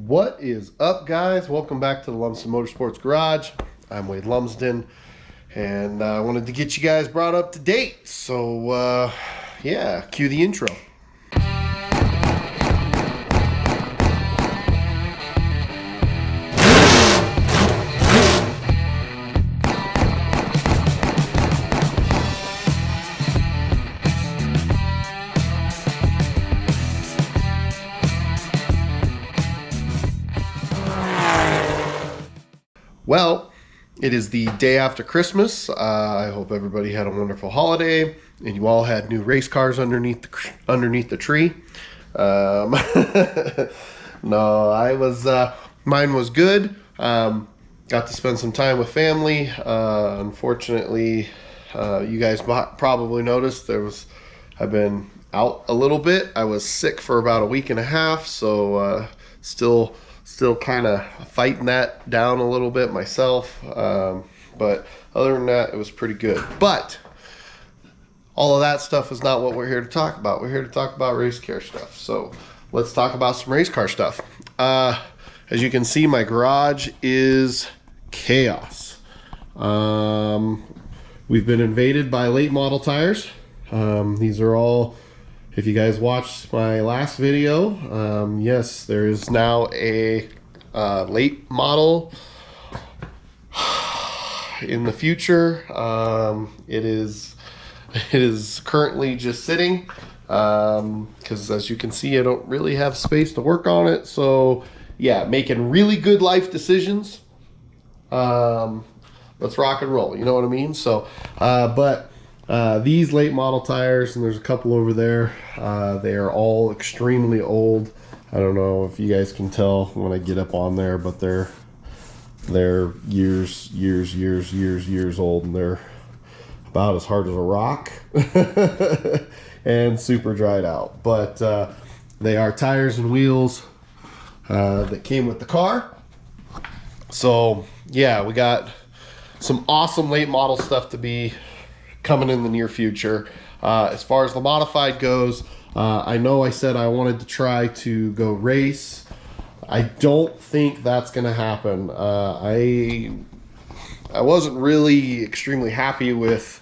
What is up, guys? Welcome back to the Lumsden Motorsports Garage. I'm Wade Lumsden, and I wanted to get you guys brought up to date. So, yeah, cue the intro. Well, it is the day after Christmas. I hope everybody had a wonderful holiday, and you all had new race cars underneath the tree. No, mine was good. Got to spend some time with family. Unfortunately, you guys probably noticed I've been out a little bit. I was sick for about a week and a half, so still kind of fighting that down a little bit myself. But other than that, it was pretty good. But all of that stuff is not what we're here to talk about. We're here to talk about race car stuff. So let's talk about some race car stuff. As you can see, my garage is chaos. We've been invaded by late model tires. These are all, if you guys watched my last video, yes, there is now a late model in the future. It is currently just sitting because, as you can see, I don't really have space to work on it. So yeah, making really good life decisions. Let's rock and roll, you know what I mean? So but these late model tires, and there's a couple over there, they are all extremely old. I don't know if you guys can tell when I get up on there, but they're years old, and they're about as hard as a rock and super dried out. But they are tires and wheels that came with the car. So yeah, we got some awesome late model stuff to be coming in the near future. As far as the modified goes, I know I said I wanted to try to go race. I don't think that's going to happen. I wasn't really extremely happy with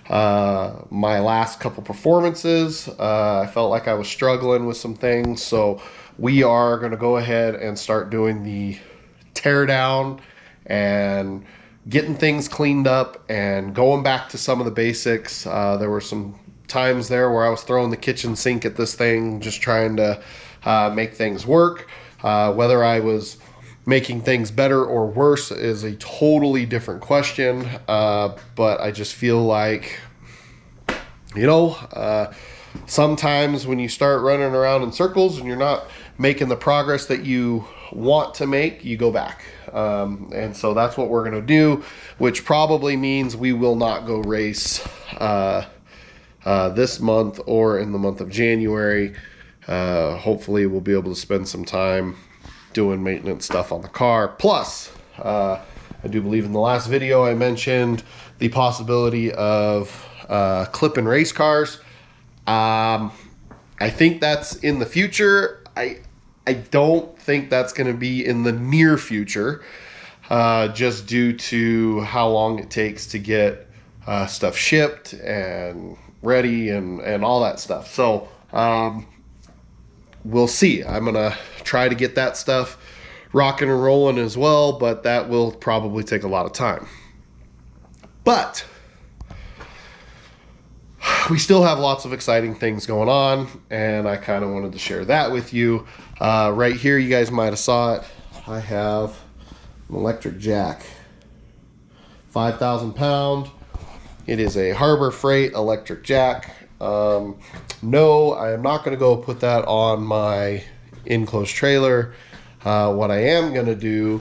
my last couple performances. I felt like I was struggling with some things, so we are going to go ahead and start doing the tear down and getting things cleaned up and going back to some of the basics. There were some times there where I was throwing the kitchen sink at this thing, just trying to make things work. Whether I was making things better or worse is a totally different question. But I just feel like, sometimes when you start running around in circles and you're not making the progress that you want to make, you go back. And so that's what we're going to do, which probably means we will not go race this month or in the month of January. Hopefully we'll be able to spend some time doing maintenance stuff on the car. Plus, I do believe in the last video I mentioned the possibility of clipping race cars. I think that's in the future. I don't think that's going to be in the near future, just due to how long it takes to get stuff shipped and ready and all that stuff. So we'll see. I'm going to try to get that stuff rocking and rolling as well, but that will probably take a lot of time. But we still have lots of exciting things going on, and I kind of wanted to share that with you. Right here, you guys might have saw it. I have an electric jack, 5,000 pound. It is a Harbor Freight electric jack. No, I am not going to go put that on my enclosed trailer. What I am going to do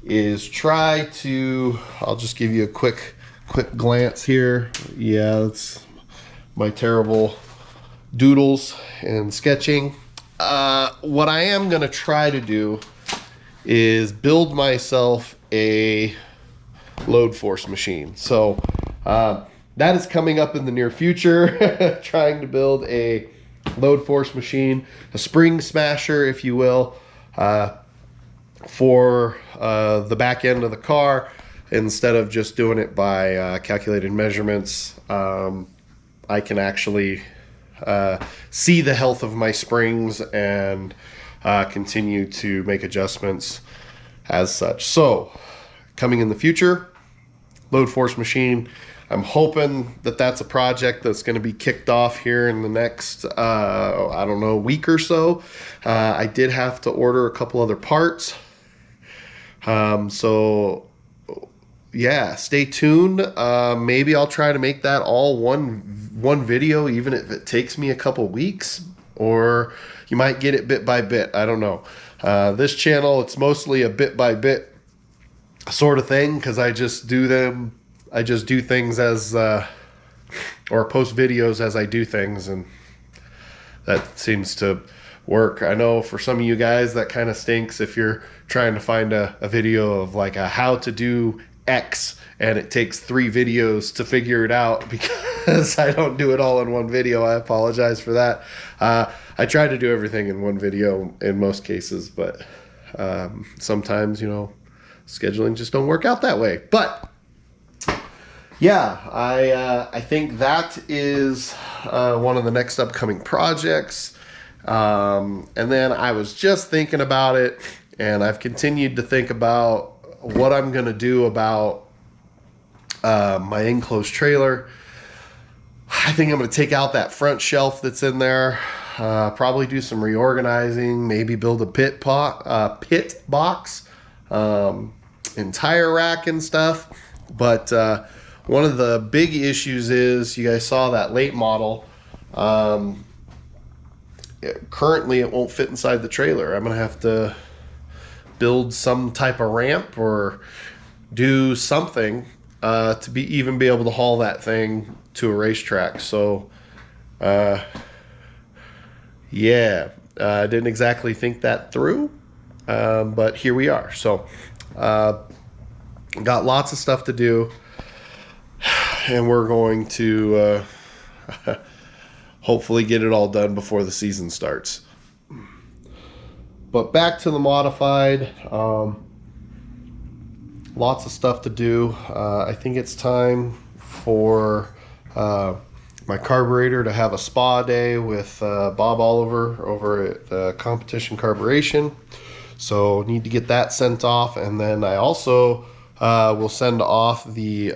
is try to, I'll just give you a quick glance here. Yeah, that's my terrible doodles and sketching. What I am going to try to do is build myself a load force machine. So that is coming up in the near future. Trying to build a load force machine, a spring smasher, if you will. for the back end of the car, instead of just doing it by calculated measurements. I can actually see the health of my springs and continue to make adjustments as such. So coming in the future, Load Force machine. I'm hoping that that's a project that's going to be kicked off here in the next, I don't know, week or so. I did have to order a couple other parts. So yeah, stay tuned. Maybe I'll try to make that all one video, even if it takes me a couple weeks, or you might get it bit by bit. I don't know. This channel, it's mostly a bit by bit sort of thing, because I just do things as, or post videos as I do things, and that seems to work. I know for some of you guys that kind of stinks if you're trying to find a video of like a how to do X and it takes 3 videos to figure it out, because I don't do it all in one video. I apologize for that. I try to do everything in one video in most cases, but sometimes, you know, scheduling just don't work out that way. But yeah, I think that is one of the next upcoming projects. And then I was just thinking about it, and I've continued to think about what I'm going to do about my enclosed trailer. I think I'm going to take out that front shelf that's in there, probably do some reorganizing, maybe build a pit box, and tire rack and stuff. But one of the big issues is, you guys saw that late model. Currently it won't fit inside the trailer. I'm going to have to build some type of ramp or do something to even be able to haul that thing to a racetrack. So yeah, I didn't exactly think that through, but here we are. So got lots of stuff to do, and we're going to hopefully get it all done before the season starts. But back to the modified, lots of stuff to do. I think it's time for my carburetor to have a spa day with Bob Oliver over at Competition Carburation. So need to get that sent off, and then I also will send off the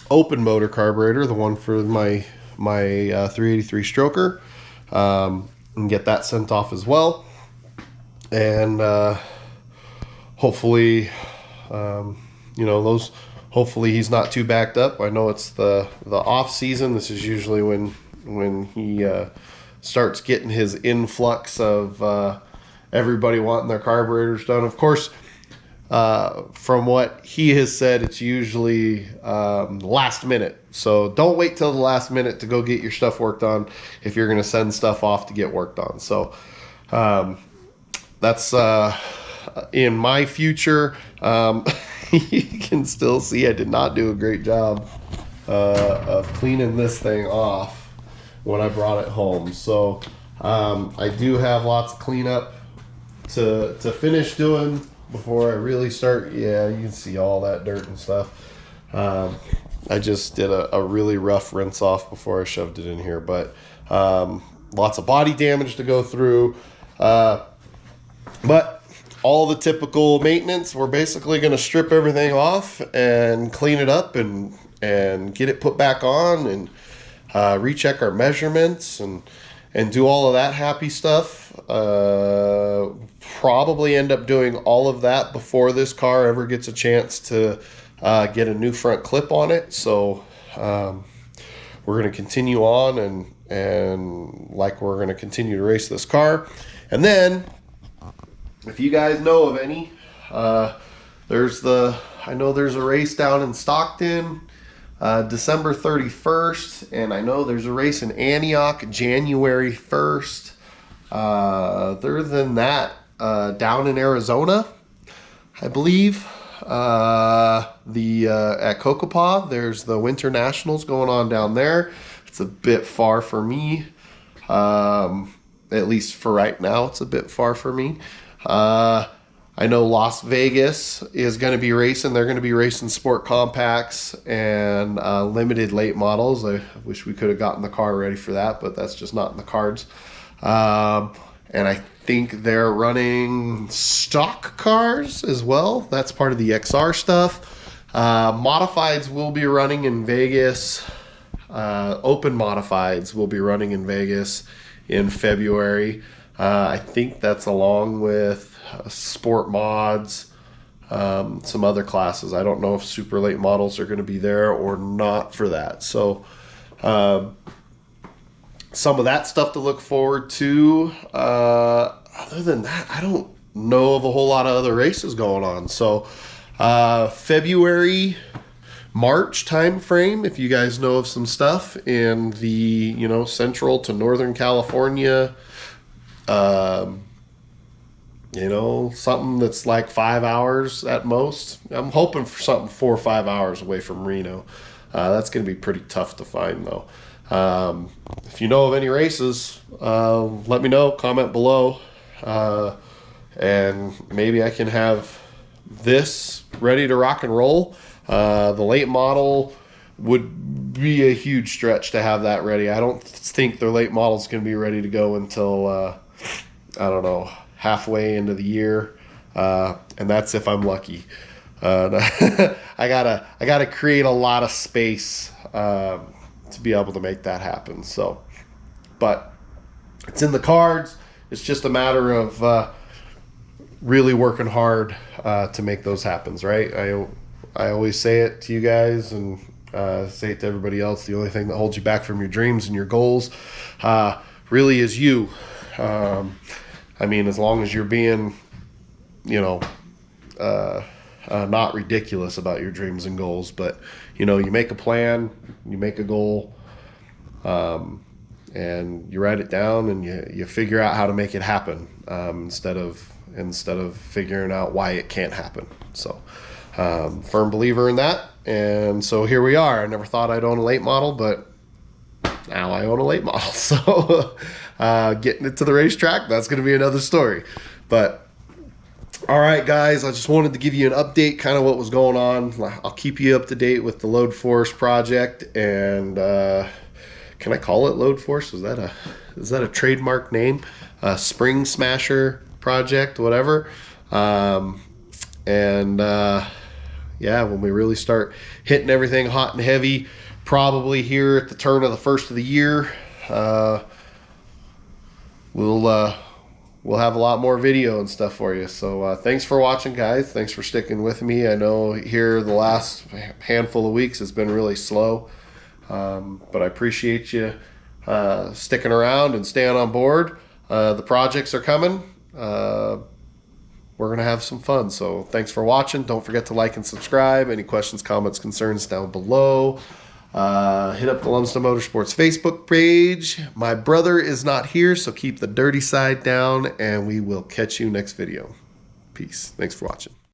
open motor carburetor, the one for my 383 stroker, and get that sent off as well. And hopefully, you know, those. Hopefully he's not too backed up. I know it's the off season. This is usually when he starts getting his influx of everybody wanting their carburetors done. Of course, from what he has said, it's usually last minute. So don't wait till the last minute to go get your stuff worked on if you're going to send stuff off to get worked on. So that's in my future. You can still see I did not do a great job of cleaning this thing off when I brought it home. So I do have lots of cleanup to finish doing before I really start. Yeah, you can see all that dirt and stuff. I just did a really rough rinse off before I shoved it in here, but lots of body damage to go through. But all the typical maintenance, we're basically going to strip everything off and clean it up and get it put back on, and recheck our measurements and do all of that happy stuff. Probably end up doing all of that before this car ever gets a chance to get a new front clip on it. So we're going to continue on and like we're going to continue to race this car. And then, if you guys know of any, I know there's a race down in Stockton, December 31st, and I know there's a race in Antioch, January 1st. Other than that, down in Arizona, I believe, at Cocopah, there's the Winter Nationals going on down there. It's a bit far for me. At least for right now, it's a bit far for me. I know Las Vegas is going to be racing. They're going to be racing sport compacts and limited late models. I wish we could have gotten the car ready for that, but that's just not in the cards. And I think they're running stock cars as well. That's part of the XR stuff. Modifieds will be running in Vegas. Open modifieds will be running in Vegas in February. I think that's along with sport mods, some other classes. I don't know if super late models are going to be there or not for that. So some of that stuff to look forward to. Other than that, I don't know of a whole lot of other races going on. So February, March time frame, if you guys know of some stuff in the central to northern California, something that's like 5 hours at most. I'm hoping for something 4 or 5 hours away from Reno. That's going to be pretty tough to find though. If you know of any races, let me know, comment below, and maybe I can have this ready to rock and roll. The late model would be a huge stretch to have that ready. I don't think their late model is going to be ready to go until, I don't know, halfway into the year. And that's if I'm lucky. I gotta create a lot of space, to be able to make that happen. So, but it's in the cards. It's just a matter of, really working hard, to make those happen, right? I always say it to you guys and say it to everybody else. The only thing that holds you back from your dreams and your goals really is you. I mean, as long as you're being, not ridiculous about your dreams and goals, but, you make a plan, you make a goal, and you write it down and you figure out how to make it happen, instead of figuring out why it can't happen. So, firm believer in that. And so here we are. I never thought I'd own a late model, but now I own a late model. So getting it to the racetrack, that's going to be another story. But all right, guys, I just wanted to give you an update, kind of what was going on. I'll keep you up to date with the Load Force project. And can I call it Load Force? Is that a trademark name? Spring Smasher project, whatever. Yeah, when we really start hitting everything hot and heavy, probably here at the turn of the first of the year, we'll have a lot more video and stuff for you. So thanks for watching, guys. Thanks for sticking with me. I know here the last handful of weeks has been really slow, but I appreciate you sticking around and staying on board. The projects are coming. We're going to have some fun. So thanks for watching. Don't forget to like and subscribe. Any questions, comments, concerns down below. Hit up the Lumsden Motorsports Facebook page. My brother is not here, so keep the dirty side down, and we will catch you next video. Peace. Thanks for watching.